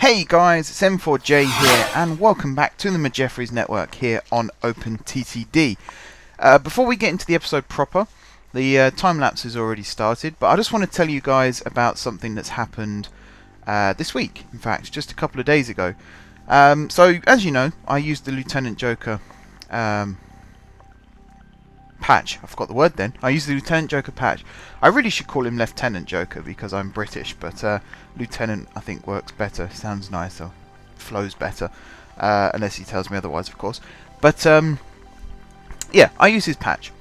Hey guys, it's M4J here, and welcome back to the Jeffries Network here on OpenTTD. Before we get into the episode proper, the time lapse has already started, but I just want to tell you guys about something that's happened this week. In fact, just a couple of days ago. So, as you know, I used the Lieutenant Joker patch. I forgot the word then. I used the Lieutenant Joker patch. I really should call him Lieutenant Joker because I'm British, but Lieutenant I think works better, sounds nicer, flows better, unless he tells me otherwise, of course. But yeah, I use his patch,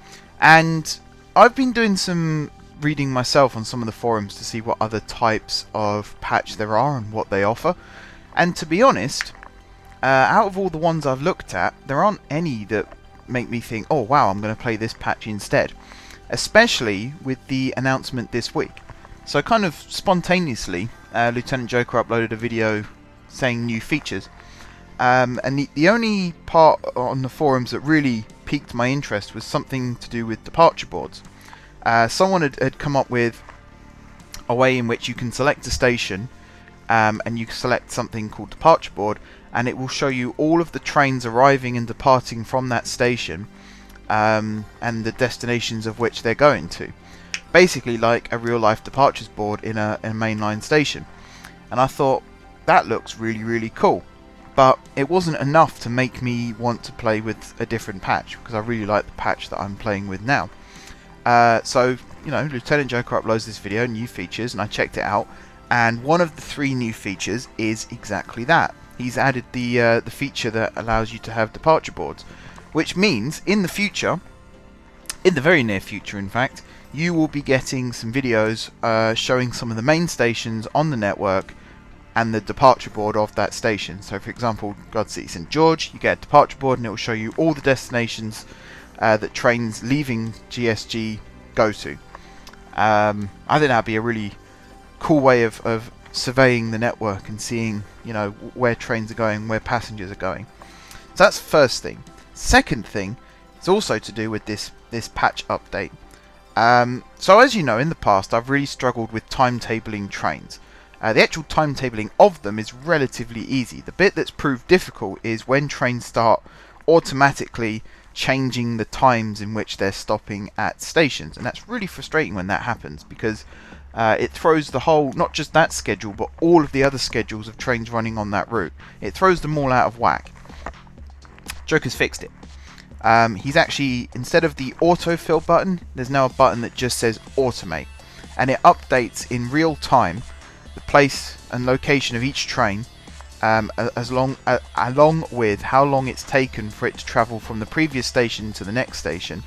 and I've been doing some reading myself on some of the forums to see what other types of patch there are and what they offer. And to be honest, out of all the ones I've looked at, there aren't any that make me think, oh wow, I'm going to play this patch instead, especially with the announcement this week. So kind of spontaneously, Lieutenant Joker uploaded a video saying new features, and the only part on the forums that really piqued my interest was something to do with departure boards. Someone had come up with a way in which you can select a station, and you select something called departure board, and it will show you all of the trains arriving and departing from that station, and the destinations of which they're going to. Basically like a real life departures board in a mainline station. And I thought, that looks really cool. But it wasn't enough to make me want to play with a different patch, because I really like the patch that I'm playing with now. So, you know, Lieutenant Joker uploads this video, new features, and I checked it out. And one of the 3 new features is exactly that. He's added the feature that allows you to have departure boards, which means in the future, in the very near future in fact, you will be getting some videos showing some of the main stations on the network and the departure board of that station. So for example, God City St George, you get a departure board and it will show you all the destinations that trains leaving GSG go to. I think that would be a really cool way of surveying the network and seeing, you know, where trains are going, where passengers are going. So that's the first thing. Second thing is also to do with this patch update. So as you know, in the past I've really struggled with timetabling trains. The actual timetabling of them is relatively easy. The bit that's proved difficult is when trains start automatically changing the times in which they're stopping at stations, and that's really frustrating when that happens, because it throws the whole, not just that schedule, but all of the other schedules of trains running on that route. It throws them all out of whack. Joker's fixed it. He's actually, instead of the autofill button, there's now a button that just says automate, and it updates in real time the place and location of each train, along with how long it's taken for it to travel from the previous station to the next station,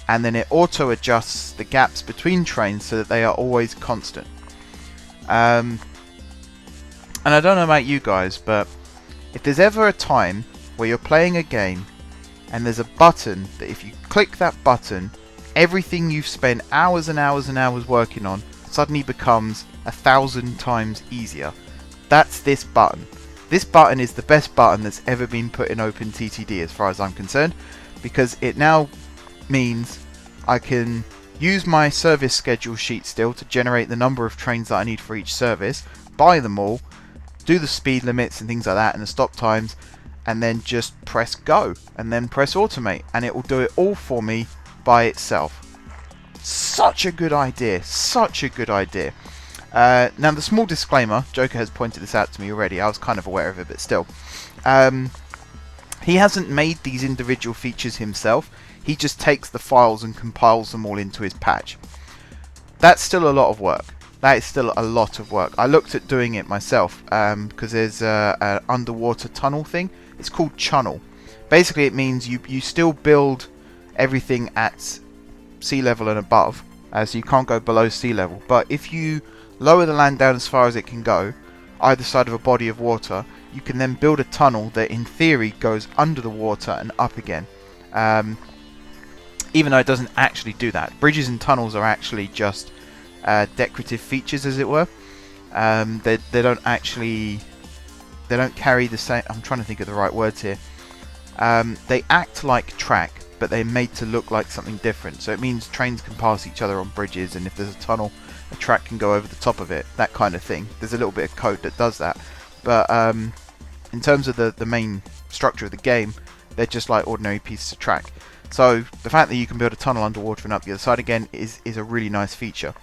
and then it auto adjusts the gaps between trains so that they are always constant. And I don't know about you guys, but if there's ever a time where you're playing a game and there's a button that if you click that button, everything you've spent hours and hours and hours working on suddenly becomes 1,000 times easier, that's this button. This button is the best button that's ever been put in OpenTTD as far as I'm concerned, because it now means I can use my service schedule sheet still to generate the number of trains that I need for each service, buy them all, do the speed limits and things like that and the stop times, and then just press go and then press automate, and it will do it all for me by itself. Such a good idea, such a good idea. Now the small disclaimer, Joker has pointed this out to me already, I was kind of aware of it, but still. He hasn't made these individual features himself, he just takes the files and compiles them all into his patch. That's still a lot of work. That is still a lot of work. I looked at doing it myself, because there's an underwater tunnel thing. It's called Chunnel. Basically it means you still build everything at sea level and above, so you can't go below sea level. But if you lower the land down as far as it can go, either side of a body of water, you can then build a tunnel that in theory goes under the water and up again. Even though it doesn't actually do that. Bridges and tunnels are actually just decorative features, as it were. They don't actually, they don't carry the same, I'm trying to think of the right words here. They act like track, but they're made to look like something different. So it means trains can pass each other on bridges, and if there's a tunnel, a track can go over the top of it, that kind of thing. There's a little bit of code that does that. but in terms of the main structure of the game, they're just like ordinary pieces of track. So the fact that you can build a tunnel underwater and up the other side again is a really nice feature.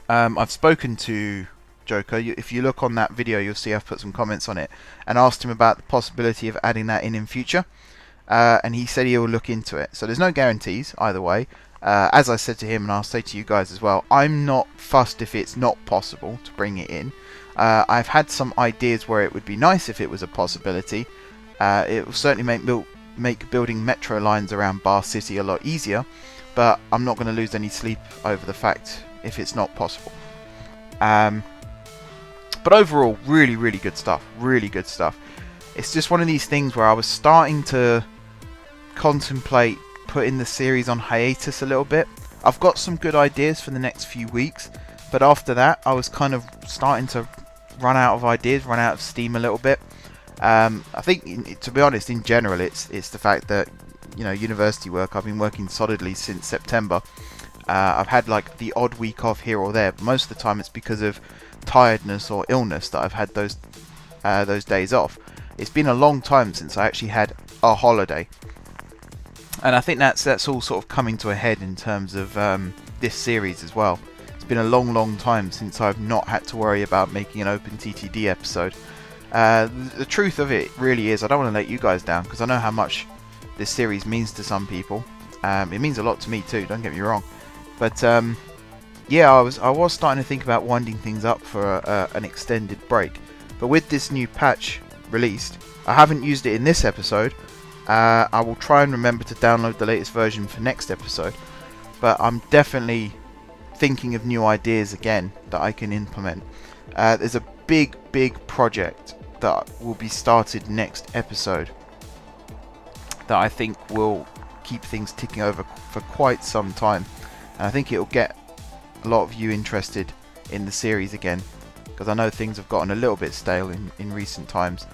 I've spoken to Joker. If you look on that video, you'll see I've put some comments on it and asked him about the possibility of adding that in future, and he said he'll look into it. So there's no guarantees either way. As I said to him, and I'll say to you guys as well, I'm not fussed if it's not possible to bring it in. I've had some ideas where it would be nice if it was a possibility. It will certainly make building metro lines around Bar City a lot easier, but I'm not going to lose any sleep over the fact if it's not possible. But overall, really, really good stuff. Really good stuff. It's just one of these things where I was starting to contemplate putting the series on hiatus a little bit. I've got some good ideas for the next few weeks, but after that, I was kind of starting to run out of ideas, run out of steam a little bit. I think, to be honest, in general, it's the fact that, you know, university work, I've been working solidly since September. I've had like the odd week off here or there, but most of the time it's because of tiredness or illness that I've had those days off. It's been a long time since I actually had a holiday, and I think that's all sort of coming to a head in terms of this series as well. It's been a long time since I've not had to worry about making an OpenTTD episode. The truth of it really is, I don't want to let you guys down, because I know how much this series means to some people. It means a lot to me too, don't get me wrong. But yeah, I was starting to think about winding things up for an extended break. But with this new patch released, I haven't used it in this episode. I will try and remember to download the latest version for next episode. But I'm definitely thinking of new ideas again that I can implement. There's a big project that will be started next episode that I think will keep things ticking over for quite some time. And I think it will get a lot of you interested in the series again, because I know things have gotten a little bit stale in recent times,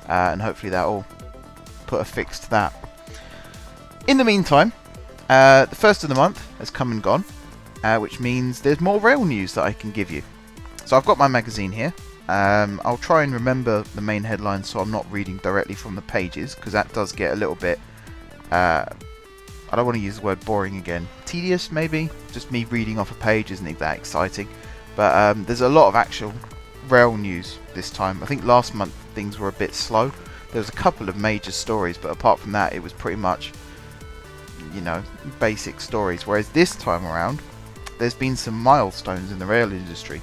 and hopefully that will put a fix to that. In the meantime, the first of the month has come and gone, which means there's more rail news that I can give you. So I've got my magazine here. I'll try and remember the main headlines so I'm not reading directly from the pages, because that does get a little bit I don't want to use the word boring again. Tedious, maybe? Just me reading off a page isn't that exciting. But there's a lot of actual rail news this time. I think last month things were a bit slow. There was a couple of major stories, but apart from that, it was pretty much, you know, basic stories. Whereas this time around, there's been some milestones in the rail industry.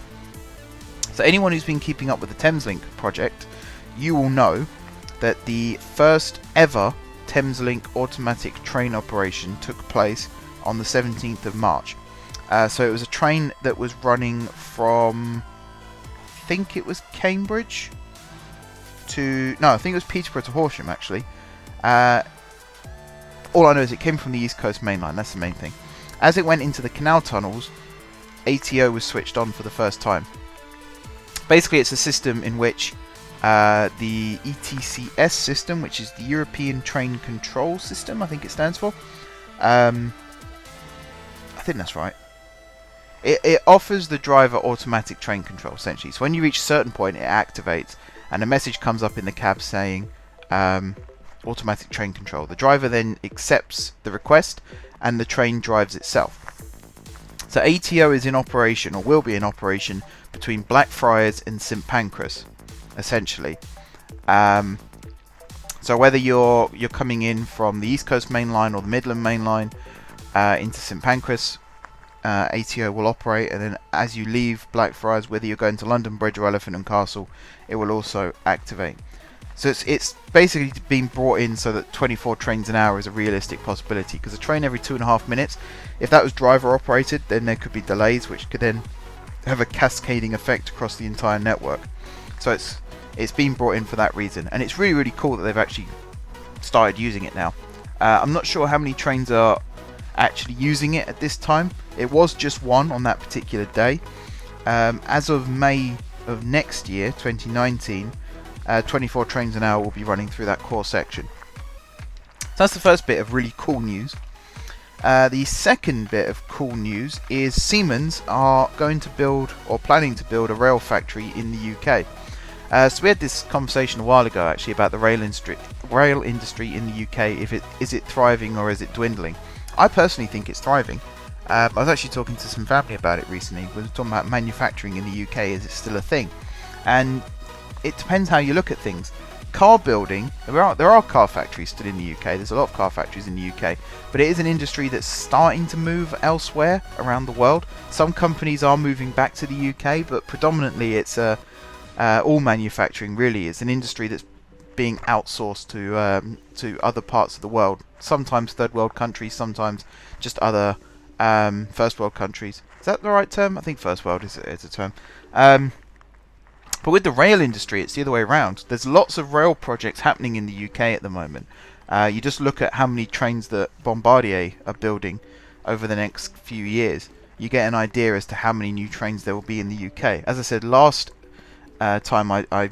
So anyone who's been keeping up with the Thameslink project, you will know that the first ever Thameslink automatic train operation took place on the 17th of March. So it was a train that was running from, I think it was Cambridge to, no, I think it was Peterborough to Horsham actually. All I know is it came from the East Coast Main Line, that's the main thing. As it went into the canal tunnels, ATO was switched on for the first time. Basically it's a system in which the ETCS system, which is the European Train Control System, I think it stands for. I think that's right. It offers the driver automatic train control, essentially. So when you reach a certain point, it activates, and a message comes up in the cab saying automatic train control. The driver then accepts the request, and the train drives itself. So ATO is in operation, or will be in operation, between Blackfriars and St Pancras, essentially. So whether you're coming in from the East Coast Main Line or the Midland Main Line into St Pancras, ATO will operate, and then as you leave Blackfriars, whether you're going to London Bridge or Elephant and Castle, it will also activate. So it's basically being brought in so that 24 trains an hour is a realistic possibility, because a train every 2.5 minutes, if that was driver operated, then there could be delays which could then have a cascading effect across the entire network. So it's been brought in for that reason, and it's really cool that they've actually started using it now. I'm not sure how many trains are actually using it at this time. It was just one on that particular day. As of May of next year, 2019, 24 trains an hour will be running through that core section. So that's the first bit of really cool news. The second bit of cool news is Siemens are going to build, or planning to build, a rail factory in the UK. So we had this conversation a while ago actually about the rail industry in the UK. Is it thriving or is it dwindling? I personally think it's thriving. I was actually talking to some family about it recently. We were talking about manufacturing in the UK. Is it still a thing? And it depends how you look at things. Car building, there are car factories still in the UK. There's a lot of car factories in the UK, but it is an industry that's starting to move elsewhere around the world. Some companies are moving back to the UK, but predominantly it's all manufacturing. Really, it's an industry that's being outsourced to other parts of the world. Sometimes third world countries, sometimes just other first world countries. Is that the right term? I think first world is a term. But with the rail industry, it's the other way around. There's lots of rail projects happening in the UK at the moment. You just look at how many trains that Bombardier are building over the next few years. You get an idea as to how many new trains there will be in the UK. As I said last time I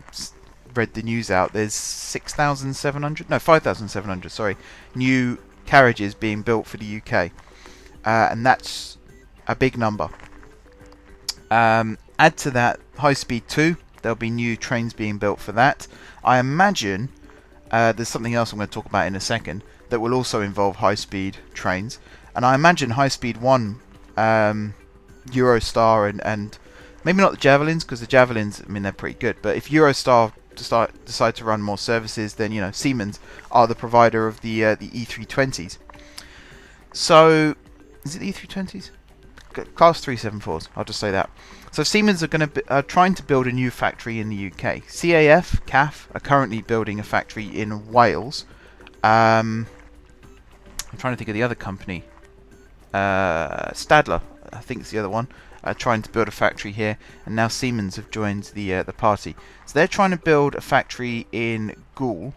read the news out, there's 5,700, sorry, new carriages being built for the UK. And that's a big number. Add to that High Speed 2. There'll be new trains being built for that. I imagine there's something else I'm going to talk about in a second that will also involve high-speed trains. And I imagine High Speed 1, Eurostar, and maybe not the Javelins, because the Javelins, I mean, they're pretty good. But if Eurostar decide to run more services, then, you know, Siemens are the provider of the E320s. So, is it the E320s? Class 374s, I'll just say that. So Siemens are trying to build a new factory in the UK. CAF are currently building a factory in Wales. I'm trying to think of the other company. Stadler, I think it's the other one, trying to build a factory here, and now Siemens have joined the party. So they're trying to build a factory in Goole,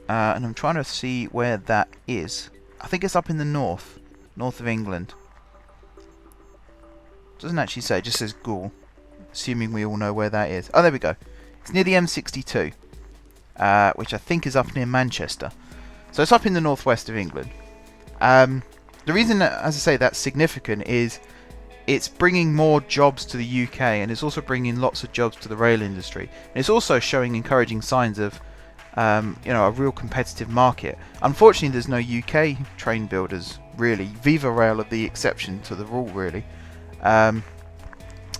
and I'm trying to see where that is. I think it's up in the north of England. Doesn't actually say, it just says Goole, assuming we all know where that is. Oh, there we go. It's near the M62, which I think is up near Manchester. So it's up in the northwest of England. The reason that, as I say, that's significant is it's bringing more jobs to the UK, and it's also bringing lots of jobs to the rail industry. And it's also showing encouraging signs of a real competitive market. Unfortunately, there's no UK train builders, really. Viva Rail are the exception to the rule, really. And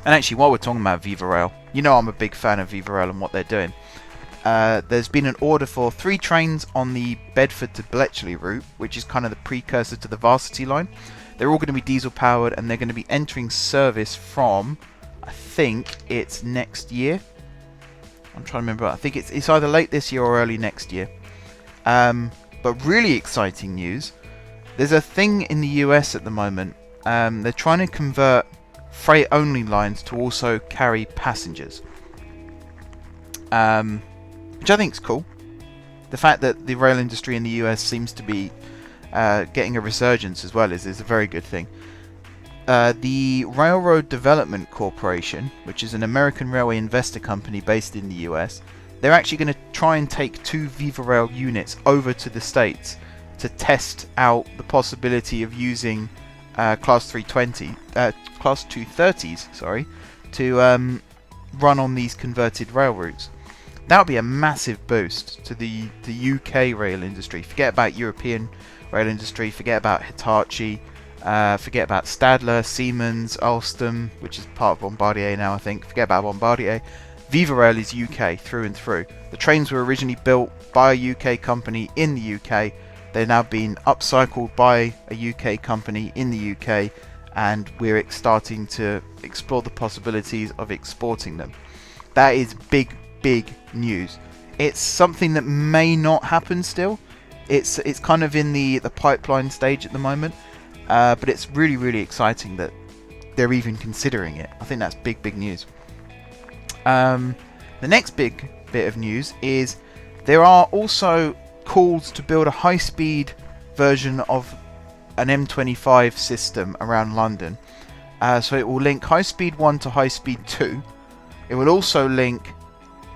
actually, while we're talking about Viva Rail, you know I'm a big fan of Viva Rail and what they're doing. There's been an order for 3 trains on the Bedford to Bletchley route, which is kind of the precursor to the Varsity line. They're all going to be diesel powered, and they're going to be entering service from, I think it's next year. I'm trying to remember. I think it's either late this year or early next year. But really exciting news. There's a thing in the US at the moment. They're trying to convert freight-only lines to also carry passengers, which I think is cool. The fact that the rail industry in the US seems to be getting a resurgence as well is a very good thing. The Railroad Development Corporation, which is an American railway investor company based in the US, they're actually going to try and take 2 Viva Rail units over to the States to test out the possibility of using Class 230s, sorry, to run on these converted rail routes. That would be a massive boost to the UK rail industry. Forget about European rail industry, forget about Hitachi, forget about Stadler, Siemens, Alstom, which is part of Bombardier now, I think. Forget about Bombardier. Viva Rail is UK through and through. The trains were originally built by a UK company in the UK. They're now being upcycled by a UK company in the UK, and we're starting to explore the possibilities of exporting them. That is big news. It's something that may not happen still. It's kind of in the pipeline stage at the moment, but it's really exciting that they're even considering it. I think that's big news. The next big bit of news is there are also calls to build a high-speed version of an M25 system around London. So it will link High Speed 1 to High Speed 2. It will also link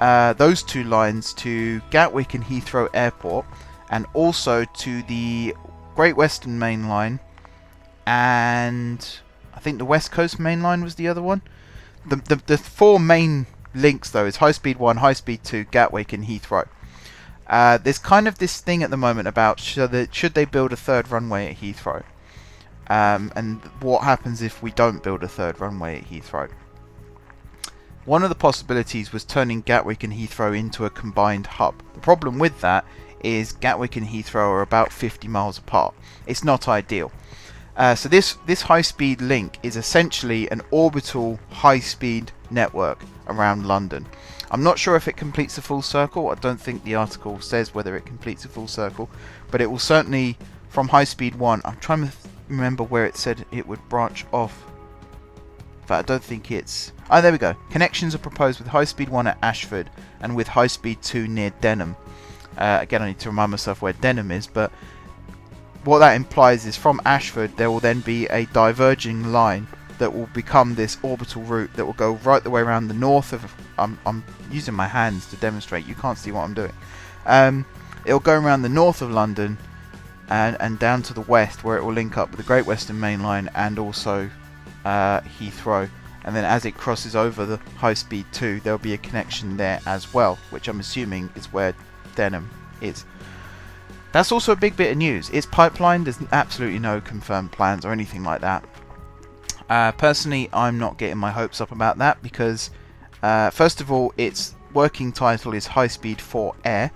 those 2 lines to Gatwick and Heathrow Airport, and also to the Great Western Main Line, and I think the West Coast Main Line was the other one. The 4 main links though is High Speed 1, High Speed 2, Gatwick and Heathrow. There's kind of this thing at the moment about should they build a third runway at Heathrow, and what happens if we don't build a third runway at Heathrow. One of the possibilities was turning Gatwick and Heathrow into a combined hub. The problem with that is Gatwick and Heathrow are about 50 miles apart. It's not ideal. So this high-speed link is essentially an orbital high-speed network around London. I'm not sure if it completes a full circle. I don't think the article says whether it completes a full circle, but it will certainly, from high speed 1, I'm trying to remember where it said it would branch off. But I don't think it's... Oh, there we go. Connections are proposed with high speed 1 at Ashford and with high speed 2 near Denham. Again, I need to remind myself where Denham is, but what that implies is from Ashford there will then be a diverging line that will become this orbital route that will go right the way around the north of... I'm using my hands to demonstrate. You can't see what I'm doing. It'll go around the north of London and down to the west, where it will link up with the Great Western Main Line and also Heathrow. And then as it crosses over the High Speed 2, there'll be a connection there as well, which I'm assuming is where Denham is. That's also a big bit of news. It's pipelined. There's absolutely no confirmed plans or anything like that. Personally, I'm not getting my hopes up about that because, first of all, its working title is High Speed 4 Air,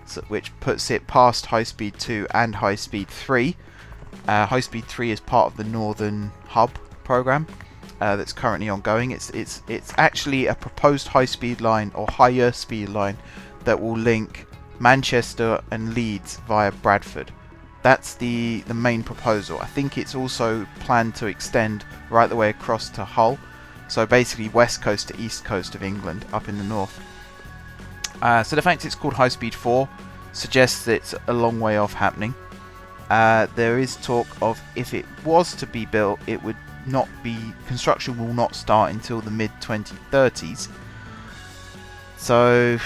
so, which puts it past High Speed 2 and High Speed 3. High Speed 3 is part of the Northern Hub program that's currently ongoing. It's actually a proposed high speed line or higher speed line that will link Manchester and Leeds via Bradford. That's the main proposal. I think it's also planned to extend right the way across to Hull, so basically west coast to east coast of England, up in the north. So the fact it's called High Speed 4 suggests that it's a long way off happening. There is talk of, if it was to be built, it would not be... construction will not start until the mid-2030s. So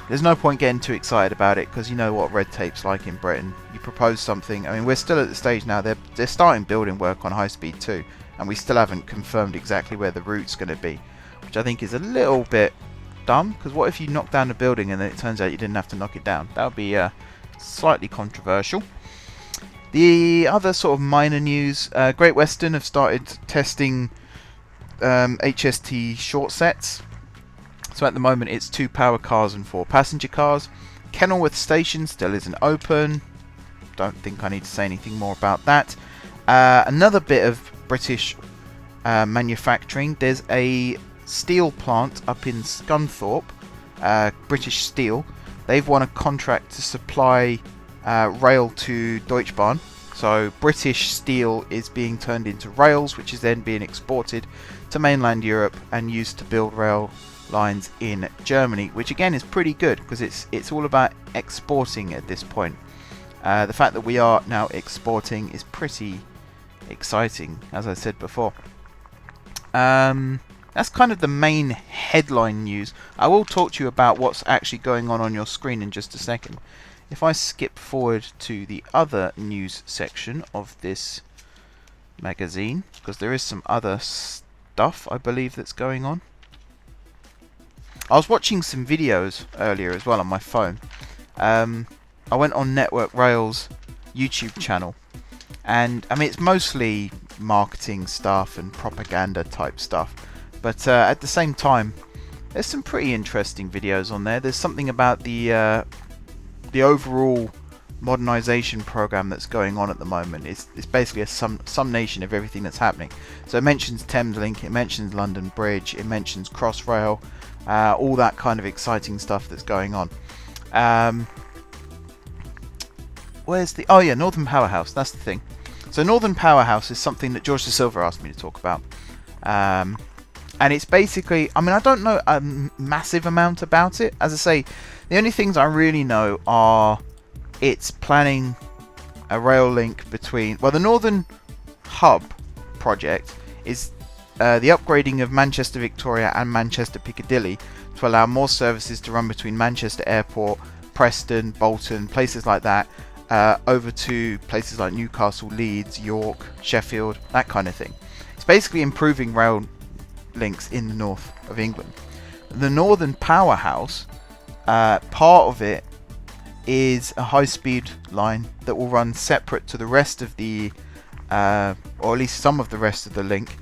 there's no point getting too excited about it, because you know what red tape's like in Britain. You propose something, I mean, we're still at the stage now, they're starting building work on High Speed 2, and we still haven't confirmed exactly where the route's going to be, which I think is a little bit dumb, because what if you knock down the building and then it turns out you didn't have to knock it down? That would be slightly controversial. The other sort of minor news, Great Western have started testing HST short sets. So at the moment it's 2 power cars and 4 passenger cars. Kenilworth Station still isn't open. Don't think I need to say anything more about that. Another bit of British manufacturing. There's a steel plant up in Scunthorpe, British Steel. They've won a contract to supply rail to Deutsche Bahn. So British steel is being turned into rails, which is then being exported to mainland Europe and used to build rail lines in Germany, which again is pretty good because it's all about exporting at this point. The fact that we are now exporting is pretty exciting, as I said before. That's kind of the main headline news. I will talk to you about what's actually going on your screen in just a second. If I skip forward to the other news section of this magazine, because there is some other stuff I believe that's going on. I was watching some videos earlier as well on my phone. I went on Network Rail's YouTube channel, and I mean it's mostly marketing stuff and propaganda type stuff, but at the same time there's some pretty interesting videos on there. There's something about the overall modernization program that's going on at the moment. It's basically a summation of everything that's happening. So it mentions Thameslink, it mentions London Bridge, it mentions Crossrail, all that kind of exciting stuff that's going on. Where's the... oh yeah, Northern Powerhouse, that's the thing. So Northern Powerhouse is something that George de Silva asked me to talk about. And it's basically... I mean, I don't know a massive amount about it. As I say, the only things I really know are it's planning a rail link between... well, the Northern Hub project is the upgrading of Manchester Victoria and Manchester Piccadilly to allow more services to run between Manchester Airport, Preston, Bolton, places like that, over to places like Newcastle, Leeds, York, Sheffield, that kind of thing. It's basically improving rail links in the north of England. The Northern Powerhouse, part of it is a high-speed line that will run separate to the rest of the, or at least some of the rest of the link.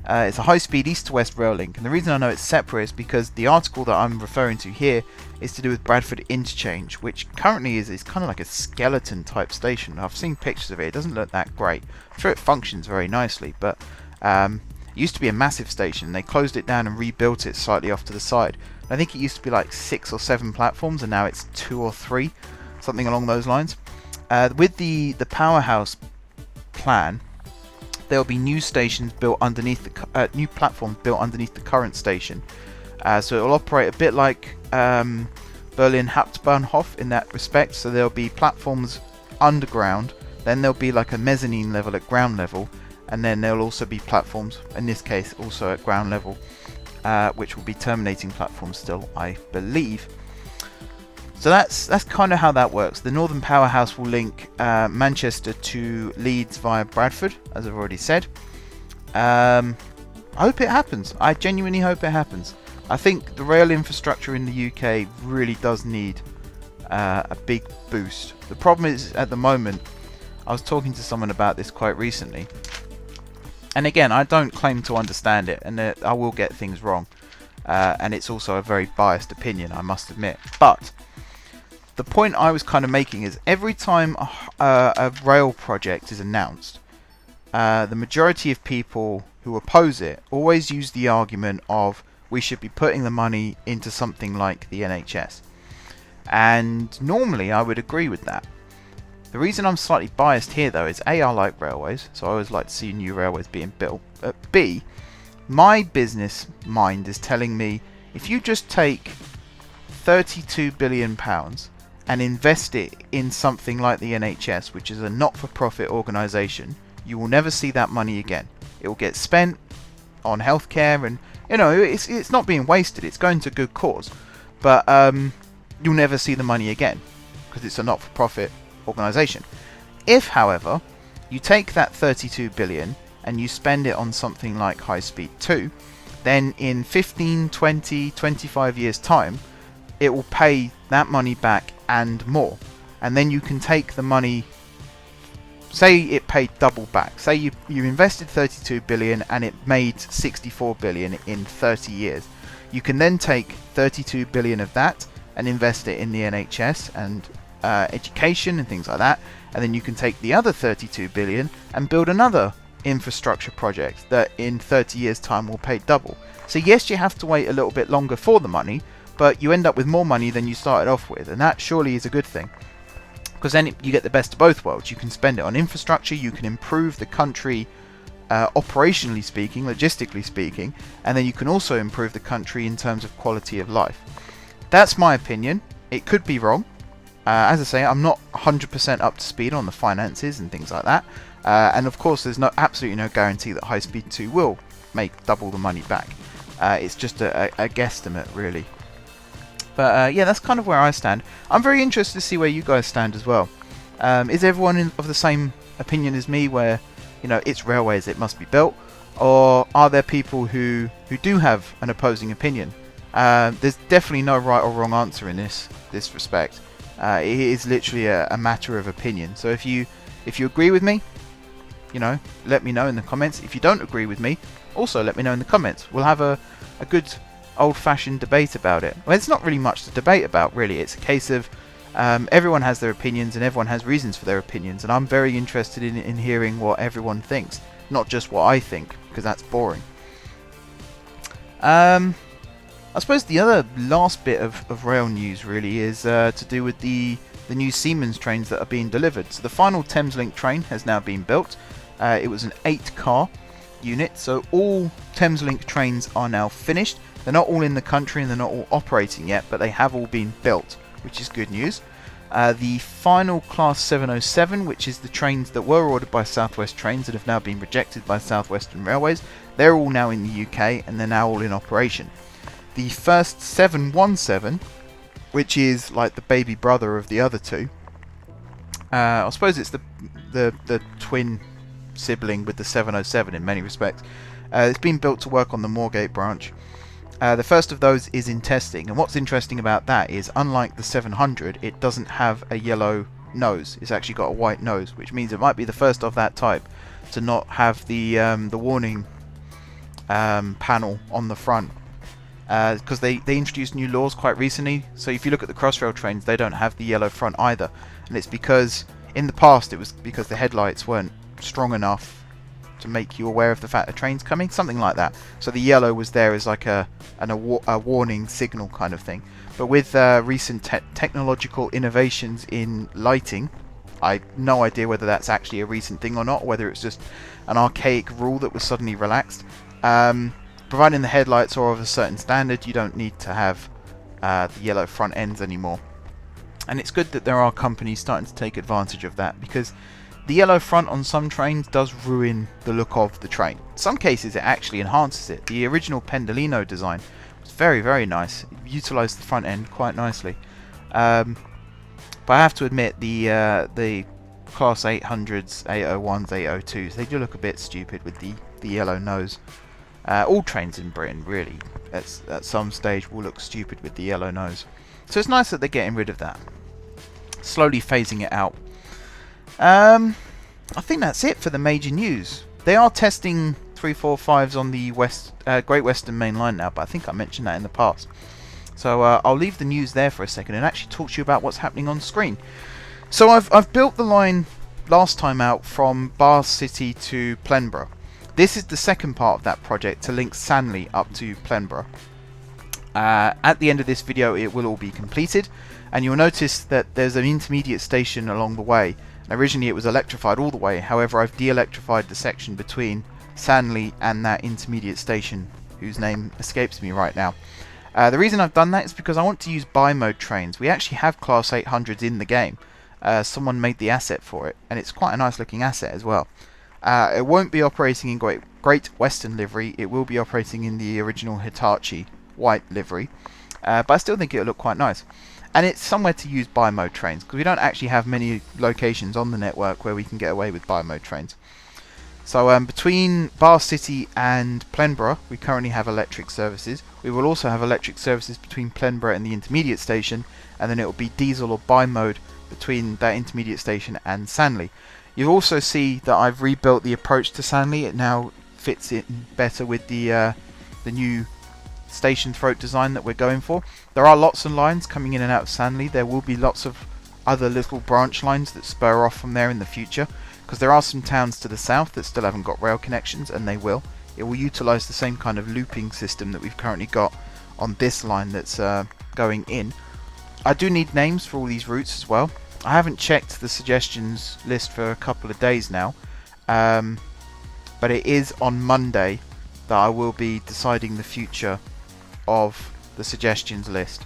It's a high-speed east-to-west rail link, and the reason I know it's separate is because the article that I'm referring to here is to do with Bradford Interchange, which currently is kind of like a skeleton-type station. I've seen pictures of it. It doesn't look that great. I'm sure it functions very nicely, but it used to be a massive station. They closed it down and rebuilt it slightly off to the side. I think it used to be like 6 or 7 platforms, and now it's 2 or 3, something along those lines. With the Powerhouse plan, there will be new stations built underneath the new platforms built underneath the current station. So it will operate a bit like Berlin Hauptbahnhof in that respect. So there will be platforms underground, then there'll be like a mezzanine level at ground level, and then there will also be platforms, in this case also at ground level, which will be terminating platforms still, I believe. So that's kind of how that works. The Northern Powerhouse will link Manchester to Leeds via Bradford, as I've already said. I hope it happens. I genuinely hope it happens. I think the rail infrastructure in the UK really does need a big boost. The problem is, at the moment, I was talking to someone about this quite recently, and again, I don't claim to understand it, and I will get things wrong, and it's also a very biased opinion, I must admit. But the point I was kind of making is every time a rail project is announced, the majority of people who oppose it always use the argument of we should be putting the money into something like the NHS. And normally I would agree with that. The reason I'm slightly biased here though is A, I like railways, so I always like to see new railways being built. But B, my business mind is telling me if you just take £32 billion and invest it in something like the NHS, which is a not-for-profit organisation, you will never see that money again. It will get spent on healthcare, and it's not being wasted. It's going to good cause, but you'll never see the money again because it's a not-for-profit organisation. If, however, you take that 32 billion and you spend it on something like High Speed 2, then in 15, 20, 25 years time, it will pay that money back and more. And then you can take the money, say it paid double back. Say you invested 32 billion and it made 64 billion in 30 years. You can then take 32 billion of that and invest it in the NHS and education and things like that, and then you can take the other 32 billion and build another infrastructure project that in 30 years time will pay double. So yes, you have to wait a little bit longer for the money, but you end up with more money than you started off with, and that surely is a good thing, because then you get the best of both worlds. You can spend it on infrastructure, you can improve the country operationally speaking, logistically speaking, and then you can also improve the country in terms of quality of life. That's my opinion. It could be wrong. As I say, I'm not 100% up to speed on the finances and things like that. And of course, there's absolutely no guarantee that High Speed 2 will make double the money back. It's just a guesstimate, really. But yeah, that's kind of where I stand. I'm very interested to see where you guys stand as well. Is everyone of the same opinion as me, where it's railways, it must be built? Or are there people who do have an opposing opinion? There's definitely no right or wrong answer in this respect. It is literally a matter of opinion. So if you agree with me, let me know in the comments. If you don't agree with me, also let me know in the comments. We'll have a good old-fashioned debate about it. Well, it's not really much to debate about, really. It's a case of everyone has their opinions and everyone has reasons for their opinions, and I'm very interested in hearing what everyone thinks, not just what I think, because that's boring. I suppose the other last bit of rail news really is to do with the new Siemens trains that are being delivered. So the final Thameslink train has now been built. It was an 8-car unit, so all Thameslink trains are now finished. They're not all in the country and they're not all operating yet, but they have all been built, which is good news. The final Class 707, which is the trains that were ordered by South West Trains that have now been rejected by South Western Railways, they're all now in the UK and they're now all in operation. The first 717, which is like the baby brother of the other two, I suppose it's the twin sibling with the 707 in many respects. It's been built to work on the Moorgate branch. The first of those is in testing, and what's interesting about that is, unlike the 700, it doesn't have a yellow nose. It's actually got a white nose, which means it might be the first of that type to not have the warning panel on the front, because they introduced new laws quite recently. So if you look at the Crossrail trains, they don't have the yellow front either, and it's because in the past it was because the headlights weren't strong enough to make you aware of the fact a train's coming, something like that. So the yellow was there as like a warning signal kind of thing. But with recent technological innovations in lighting, I've no idea whether that's actually a recent thing or not, whether it's just an archaic rule that was suddenly relaxed. Providing the headlights are of a certain standard, you don't need to have the yellow front ends anymore. And it's good that there are companies starting to take advantage of that, because the yellow front on some trains does ruin the look of the train. In some cases it actually enhances it. The original Pendolino design was very, very nice. It utilised the front end quite nicely. But I have to admit, the Class 800s, 801s, 802s, they do look a bit stupid with the yellow nose. All trains in Britain, really, at some stage will look stupid with the yellow nose. So it's nice that they're getting rid of that. Slowly phasing it out. I think that's it for the major news. They are testing 345s on the Great Western Main Line now, but I think I mentioned that in the past. So I'll leave the news there for a second and actually talk to you about what's happening on screen. So I've built the line last time out from Bath City to Plenborough. This is the second part of that project to link Sanley up to Plenborough. At the end of this video it will all be completed, and you'll notice that there's an intermediate station along the way. Originally it was electrified all the way, however I've de-electrified the section between Sanley and that intermediate station, whose name escapes me right now. The reason I've done that is because I want to use bi-mode trains. We actually have Class 800s in the game. Someone made the asset for it, and it's quite a nice looking asset as well. It won't be operating in Great Western livery, it will be operating in the original Hitachi white livery, but I still think it'll look quite nice. And it's somewhere to use bi-mode trains, because we don't actually have many locations on the network where we can get away with bi-mode trains. So between Bath City and Plenborough, we currently have electric services. We will also have electric services between Plenborough and the intermediate station, and then it will be diesel or bi-mode between that intermediate station and Sanley. You'll also see that I've rebuilt the approach to Sanley. It now fits in better with the new station throat design that we're going for. There are lots of lines coming in and out of Sanley. There will be lots of other little branch lines that spur off from there in the future, because there are some towns to the south that still haven't got rail connections, and they will. It will utilise the same kind of looping system that we've currently got on this line that's going in. I do need names for all these routes as well. I haven't checked the suggestions list for a couple of days now, but it is on Monday that I will be deciding the future of the suggestions list,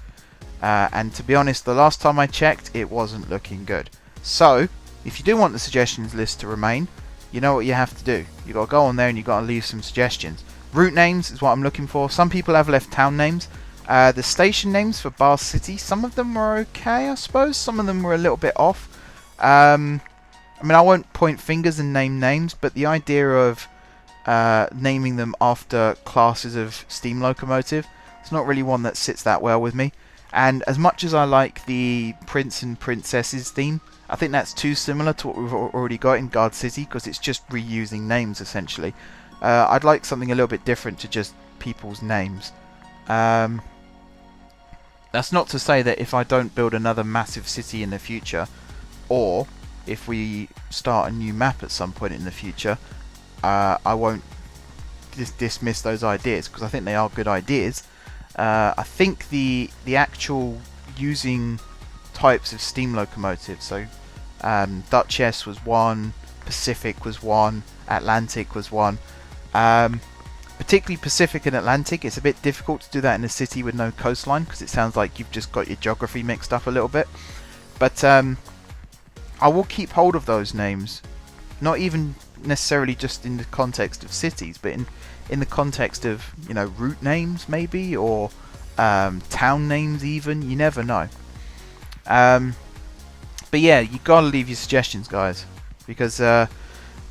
and to be honest, the last time I checked it wasn't looking good. So if you do want the suggestions list to remain, you know what you have to do. You got to go on there and you got to leave some suggestions. Route names is what I'm looking for. Some people have left town names. The station names for Bath City, some of them were okay, I suppose. Some of them were a little bit off. I mean, I won't point fingers and name names, but the idea of naming them after classes of steam locomotive, it's not really one that sits that well with me. And as much as I like the Prince and Princesses theme, I think that's too similar to what we've already got in Guard City, because it's just reusing names essentially. I'd like something a little bit different to just people's names. That's not to say that if I don't build another massive city in the future, or if we start a new map at some point in the future, I won't dismiss those ideas, because I think they are good ideas. I think the actual using types of steam locomotives, so Duchess was one, Pacific was one, Atlantic was one. Particularly Pacific and Atlantic, it's a bit difficult to do that in a city with no coastline, because it sounds like you've just got your geography mixed up a little bit. But I will keep hold of those names, not even necessarily just in the context of cities, but in the context of, you know, route names maybe, or town names even. You never know. But yeah, you gotta leave your suggestions, guys, because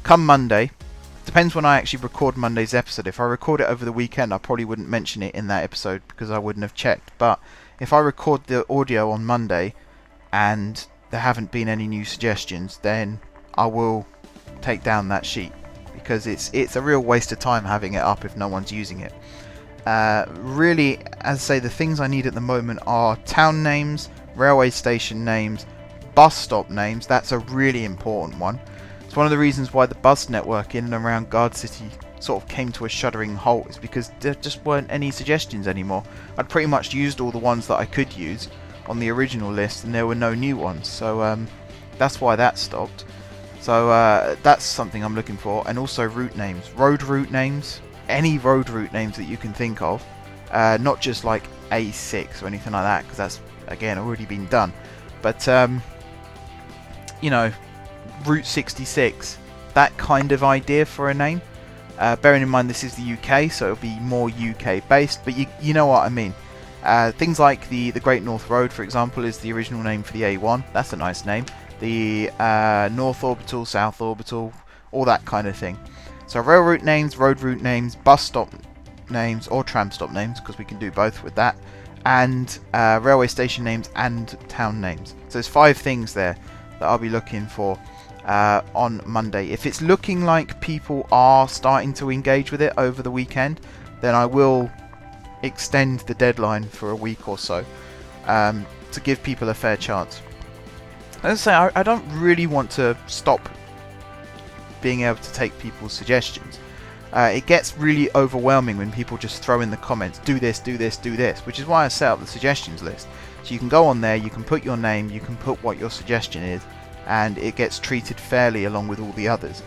come Monday, Depends when I actually record Monday's episode. If I record it over the weekend, I probably wouldn't mention it in that episode because I wouldn't have checked. But if I record the audio on Monday and there haven't been any new suggestions, then I will take down that sheet, because it's a real waste of time having it up if no one's using it. Really, as I say, the things I need at the moment are town names, railway station names, bus stop names. That's a really important one. It's one of the reasons why the bus network in and around Guard City sort of came to a shuddering halt, is because there just weren't any suggestions anymore. I'd pretty much used all the ones that I could use on the original list, and there were no new ones, so that's why that stopped. So that's something I'm looking for. And also route names, road route names, any road route names that you can think of, not just like A6 or anything like that, because that's, again, already been done, but you know, Route 66, that kind of idea for a name. Bearing in mind this is the UK, so it'll be more UK based, but you know what I mean. Things like the Great North Road, for example, is the original name for the A1. That's a nice name. The North Orbital, South Orbital, all that kind of thing. So rail route names, road route names, bus stop names, or tram stop names, because we can do both with that, and railway station names and town names. So there's 5 things there that I'll be looking for on Monday. If it's looking like people are starting to engage with it over the weekend, then I will extend the deadline for a week or so to give people a fair chance. As I say, I don't really want to stop being able to take people's suggestions. It gets really overwhelming when people just throw in the comments, do this, do this, do this, which is why I set up the suggestions list. So you can go on there, you can put your name, you can put what your suggestion is, and it gets treated fairly along with all the others.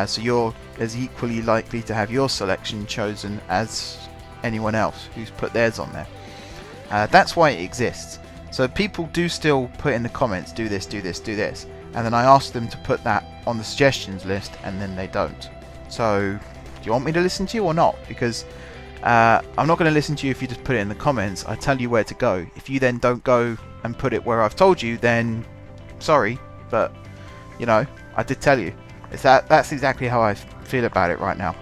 So you're as equally likely to have your selection chosen as anyone else who's put theirs on there. That's why it exists. So people do still put in the comments, do this, do this, do this, and then I ask them to put that on the suggestions list, and then they don't. So do you want me to listen to you or not? Because I'm not going to listen to you if you just put it in the comments. I tell you where to go. If you then don't go and put it where I've told you, then sorry, but you know, I did tell you. That's exactly how I feel about it right now.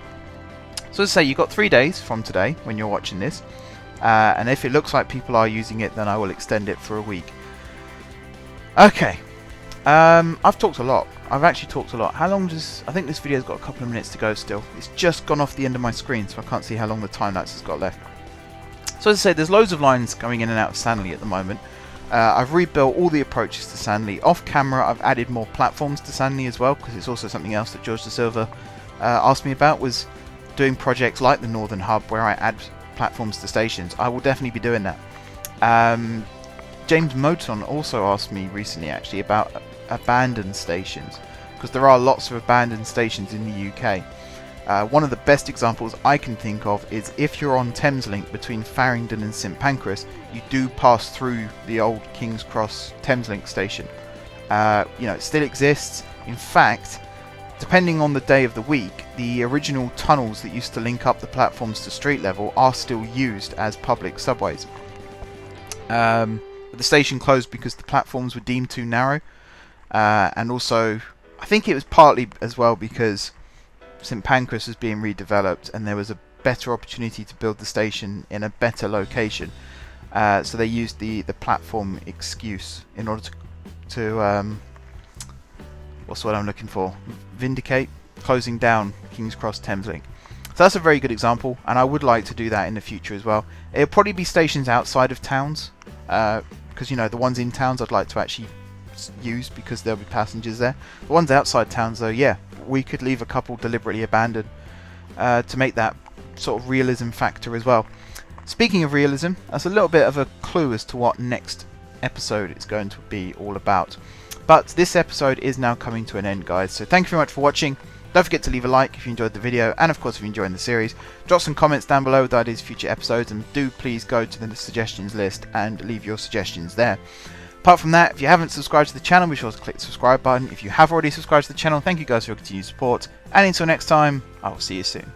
So as I say, you've got 3 days from today when you're watching this, and if it looks like people are using it, then I will extend it for a week. Okay, I've talked a lot. I've actually talked a lot. How long does... I think this video's got a couple of minutes to go still. It's just gone off the end of my screen, so I can't see how long the time lapse has got left. So as I say, there's loads of lines going in and out of Sanley at the moment. I've rebuilt all the approaches to Sanley. Off camera, I've added more platforms to Sanley as well, because it's also something else that George Da Silva asked me about, was doing projects like the Northern Hub where I add platforms to stations. I will definitely be doing that. James Moton also asked me recently actually about abandoned stations, because there are lots of abandoned stations in the UK. One of the best examples I can think of is if you're on Thameslink between Farringdon and St Pancras, you do pass through the old King's Cross Thameslink station. You know, it still exists. In fact, depending on the day of the week, the original tunnels that used to link up the platforms to street level are still used as public subways. But the station closed because the platforms were deemed too narrow, and also I think it was partly as well because St Pancras was being redeveloped and there was a better opportunity to build the station in a better location, so they used the platform excuse in order to what's what I'm looking for? Vindicate closing down King's Cross Thameslink. So that's a very good example, and I would like to do that in the future as well. It'll probably be stations outside of towns, because you know, the ones in towns I'd like to actually use because there'll be passengers there. The ones outside towns though, yeah, we could leave a couple deliberately abandoned to make that sort of realism factor as well. Speaking of realism, that's a little bit of a clue as to what next episode is going to be all about. But this episode is now coming to an end, guys, so thank you very much for watching. Don't forget to leave a like if you enjoyed the video, and of course if you're enjoying the series, drop some comments down below with ideas for future episodes, and do please go to the suggestions list and leave your suggestions there. Apart from that, if you haven't subscribed to the channel, be sure to click the subscribe button. If you have already subscribed to the channel, thank you guys for your continued support, and until next time, I will see you soon.